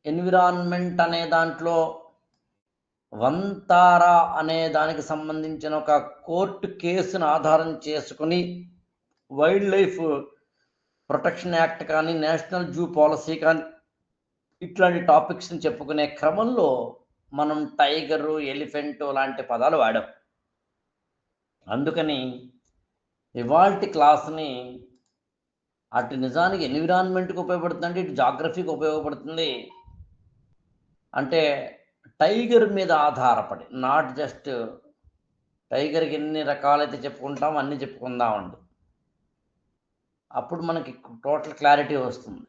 Environment అనే దాంట్లో వంతారా అనే దానికి సంబంధించిన ఒక కోర్టు కేసును ఆధారం చేసుకుని వైల్డ్ లైఫ్ ప్రొటెక్షన్ యాక్ట్ కానీ నేషనల్ జూ పాలసీ కానీ ఇట్లాంటి టాపిక్స్ని చెప్పుకునే క్రమంలో మనం టైగరు, ఎలిఫెంట్ లాంటి పదాలు వాడాం. అందుకని ఇవాల్టి క్లాస్ని అటు నిజానికి ఎన్విరాన్మెంట్కి ఉపయోగపడుతుంది, ఇటు జాగ్రఫీకి ఉపయోగపడుతుంది. అంటే టైగర్ మీద ఆధారపడి, నాట్ జస్ట్ టైగర్కి ఎన్ని రకాలైతే చెప్పుకుంటామో అన్నీ చెప్పుకుందామండి. అప్పుడు మనకి టోటల్ క్లారిటీ వస్తుంది.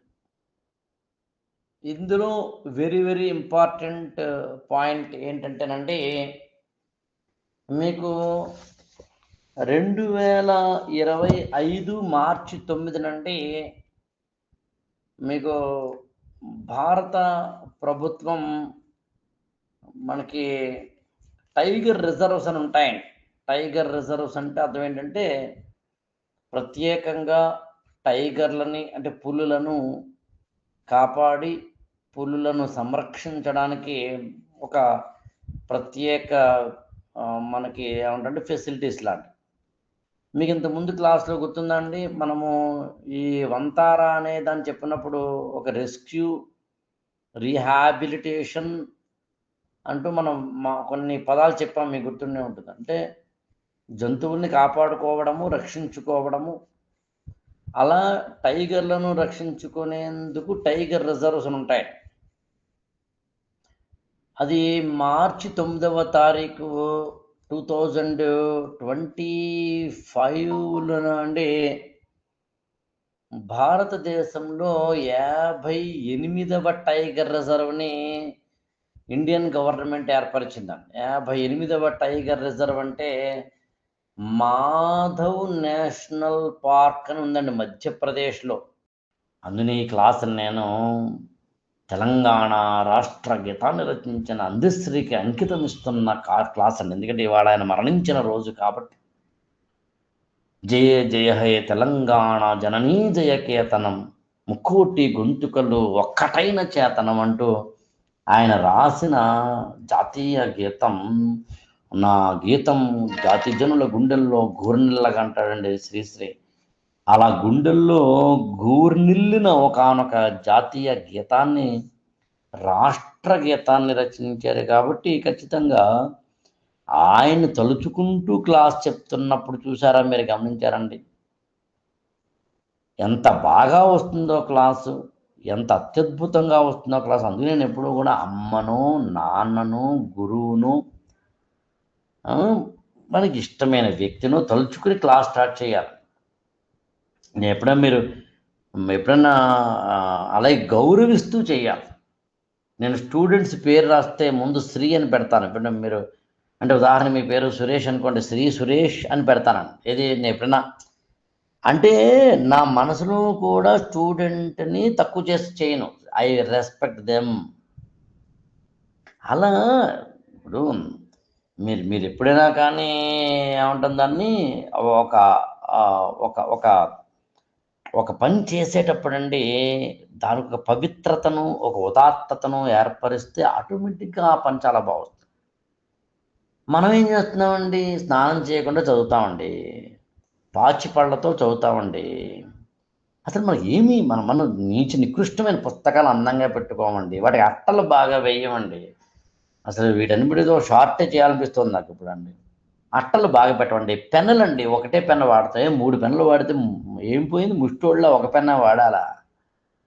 ఇందులో వెరీ వెరీ ఇంపార్టెంట్ పాయింట్ ఏంటంటేనండి, మీకు 2025 మార్చి 9 నుండి మీకు భారత ప్రభుత్వం మనకి టైగర్ రిజర్వ్స్ అని ఉంటాయండి. టైగర్ రిజర్వ్స్ అంటే అర్థం ఏంటంటే, ప్రత్యేకంగా టైగర్లని అంటే పులులను కాపాడి పులులను సంరక్షించడానికి ఒక ప్రత్యేక మనకి ఏమంటే ఫెసిలిటీస్ లాంటి. మీకు ఇంతకుముందు క్లాస్లో గుర్తుందండి, మనము ఈ వంతారా అనే దాన్ని చెప్పినప్పుడు ఒక రెస్క్యూ, రీహాబిలిటేషన్ అంటూ మనం కొన్ని పదాలు చెప్పాం, మీకు గుర్తుండే ఉంటుంది. అంటే జంతువుల్ని కాపాడుకోవడము, రక్షించుకోవడము. అలా టైగర్లను రక్షించుకునేందుకు టైగర్ రిజర్వ్స్ ఉంటాయి. అది మార్చి 9వ తారీఖు 2025 నుండి భారతదేశంలో 58వ టైగర్ రిజర్వ్ని ఇండియన్ గవర్నమెంట్ ఏర్పరిచిందండి. 58వ టైగర్ రిజర్వ్ అంటే మాధవ్ నేషనల్ పార్క్ అని ఉందండి మధ్యప్రదేశ్లో. అందుని ఈ క్లాసుని నేను తెలంగాణ రాష్ట్ర గీతాన్ని రచించిన అందశ్రీకి అంకితం ఇస్తున్న క్లాస్ అండి. ఎందుకంటే ఇవాళ ఆయన మరణించిన రోజు కాబట్టి. జయ జయ హే తెలంగాణ జననీ జయకేతనం, ముక్కోటి గొంతుకలు ఒక్కటైన చేతనం అంటూ ఆయన రాసిన జాతీయ గీతం. నా గీతం జాతి జనుల గుండెల్లో గూర్నిల్లగా అంటాడండి శ్రీశ్రీ. అలా గుండెల్లో గూర్నిల్లిన ఒకానొక జాతీయ గీతాన్ని, రాష్ట్ర గీతాన్ని రచించారు కాబట్టి ఖచ్చితంగా ఆయన్ని తలుచుకుంటూ క్లాస్ చెప్తున్నప్పుడు చూసారా, మీరు గమనించారండి ఎంత బాగా వస్తుందో క్లాసు, ఎంత అత్యద్భుతంగా వస్తుందో క్లాస్. అందుకే నేను ఎప్పుడూ కూడా అమ్మను, నాన్నను, గురువును, మనకి ఇష్టమైన వ్యక్తిను తలుచుకుని క్లాస్ స్టార్ట్ చేయాలి. నేను ఎప్పుడన్నా అలాగే గౌరవిస్తూ చేయాలి. నేను స్టూడెంట్స్ పేరు రాస్తే ముందు శ్రీ అని పెడతాను. ఎప్పుడన్నా మీరు అంటే ఉదాహరణ మీ పేరు సురేష్ అనుకోండి, శ్రీ సురేష్ అని పెడతానండి. ఇది నేను ఎప్పుడన్నా అంటే నా మనసులో కూడా స్టూడెంట్ని తక్కువ చేసి చేయను. I respect them. అలా ఇప్పుడు మీరు ఎప్పుడైనా కానీ ఏమంటుంది దాన్ని ఒక ఒక ఒక ఒక పని చేసేటప్పుడండి దానికి ఒక పవిత్రతను, ఒక ఉదాత్తతను ఏర్పరిస్తే ఆటోమేటిక్గా ఆ పని చాలా బాగుంటుంది. మనం ఏం చేస్తున్నామండి, స్నానం చేయకుండా చదువుతామండి, పాచి పళ్ళతో చదువుతామండి. అసలు మనకి ఏమి మనం నికృష్టమైన పుస్తకాలు అందంగా పెట్టుకోమండి, వాటికి అట్టలు బాగా వేయమండి. అసలు వీటన్నిటితో షార్టే చేయాలనిపిస్తుంది నాకు ఇప్పుడు అండి. అట్టలు బాగా పెట్టమండి. పెన్నులండి ఒకటే పెన్ను వాడతాయి, 3 పెన్నులు వాడితే ఏం పోయింది, ముష్టోళ్ళ ఒక పెన్న వాడాలా?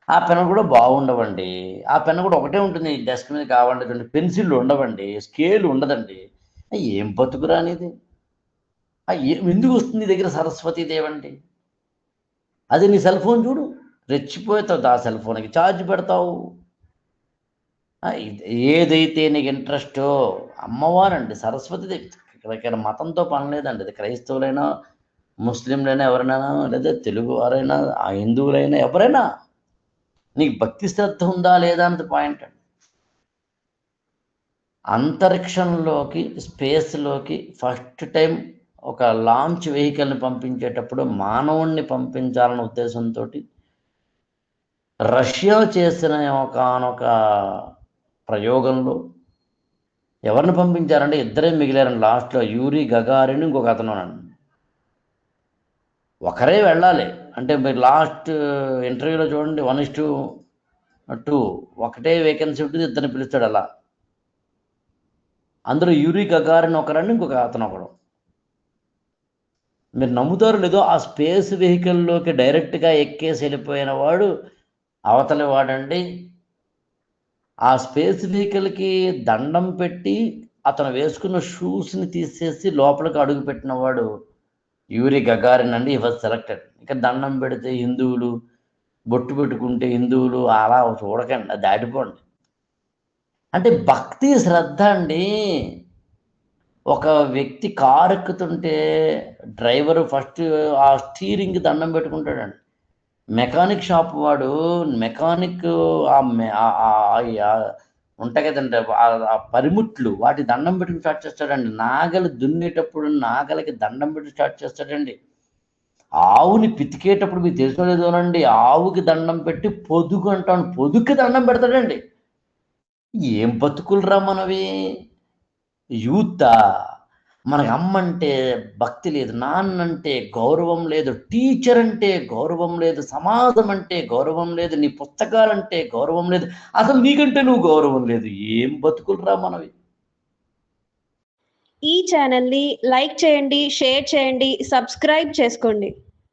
ఆ పెన్ను కూడా బాగుండవండి. ఆ పెన్ను కూడా ఒకటే ఉంటుంది డెస్క్ మీద కావాలంటే. పెన్సిళ్ళు ఉండవండి, స్కేల్ ఉండదండి. ఏం బతుకురా అనేది. ఎందుకు వస్తుంది నీ దగ్గర సరస్వతీదేవండి? అది నీ సెల్ ఫోన్ చూడు, రెచ్చిపోతావు. ఆ సెల్ ఫోన్కి ఛార్జ్ పెడతావు. ఏదైతే నీకు ఇంట్రెస్టో అమ్మవారండి సరస్వతీదేవి. ఇక్కడ మతంతో పని లేదండి. అది క్రైస్తవులైనా, ముస్లింలైనా, ఎవరైనా, లేదా తెలుగు వారైనా, ఆ హిందువులైనా, ఎవరైనా నీకు భక్తి శ్రద్ధ ఉందా లేదా అన్నది పాయింట్ అండి. అంతరిక్షంలోకి, స్పేస్లోకి ఫస్ట్ టైం ఒక లాంచ్ వెహికల్ని పంపించేటప్పుడు మానవుణ్ణి పంపించాలన్న ఉద్దేశంతో రష్యా చేసిన ఒకానొక ప్రయోగంలో ఎవరిని పంపించారంటే ఇద్దరే మిగిలారండి లాస్ట్‌లో. యూరి గగారిన్ ఇంకొక అతనునండి. ఒకరే వెళ్ళాలి. అంటే మీరు లాస్ట్ ఇంటర్వ్యూలో చూడండి 1:2 ఒకటే వేకెన్సీ ఉంటుంది. ఇద్దరిని పిలుస్తాడు అలా. అందులో యూరి గగారిన్ ఒకరండి, ఇంకొక అతను ఒకడు. మీరు నమ్ముతారో లేదో ఆ స్పేస్ వెహికల్‌లోకి డైరెక్ట్‌గా ఎక్కేసి వెళ్ళిపోయిన వాడు అవతలి వాడండి. ఆ స్పేస్ వెహికల్‌కి దండం పెట్టి అతను వేసుకున్న షూస్‌ని తీసేసి లోపలికి అడుగుపెట్టిన వాడు యూరి గగారిన్ అండి. He was selected. ఇక దండం పెడితే హిందువులు, బొట్టు పెట్టుకుంటే హిందువులు అలా చూడకండి. అది దాటిపోండి. అంటే భక్తి, శ్రద్ధ అండి. ఒక వ్యక్తి కారు ఎక్కుతుంటే డ్రైవరు ఫస్ట్ ఆ స్టీరింగ్‌కి దండం పెట్టుకుంటాడండి. మెకానిక్ షాప్ వాడు మెకానిక్ ఉంటాయి కదండీ! ఆ పనిముట్లు వాటికి దండం పెట్టుకొని స్టార్ట్ చేస్తాడండి. నాగలి దున్నేటప్పుడు నాగలికి దండం పెట్టి స్టార్ట్ చేస్తాడండి. ఆవుని పితికేటప్పుడు మీకు తెలుసో లేదోనండి, ఆవుకి దండం పెట్టి పొదుగు అంటాను. పొదుక్కి దండం పెడతాడండి. ఏం బతుకులురా మనవి! యూతా? మనకి అమ్మంటే భక్తి లేదు, నాన్నంటే గౌరవం లేదు, టీచర్ అంటే గౌరవం లేదు, సమాజం అంటే గౌరవం లేదు, నీ పుస్తకాలంటే గౌరవం లేదు, అసలు నీకంటే నువ్వు గౌరవం లేదు. ఏం బతుకులురా మనవి! ఈ ఛానల్‌ని లైక్ చేయండి, షేర్ చేయండి, సబ్స్క్రైబ్ చేసుకోండి.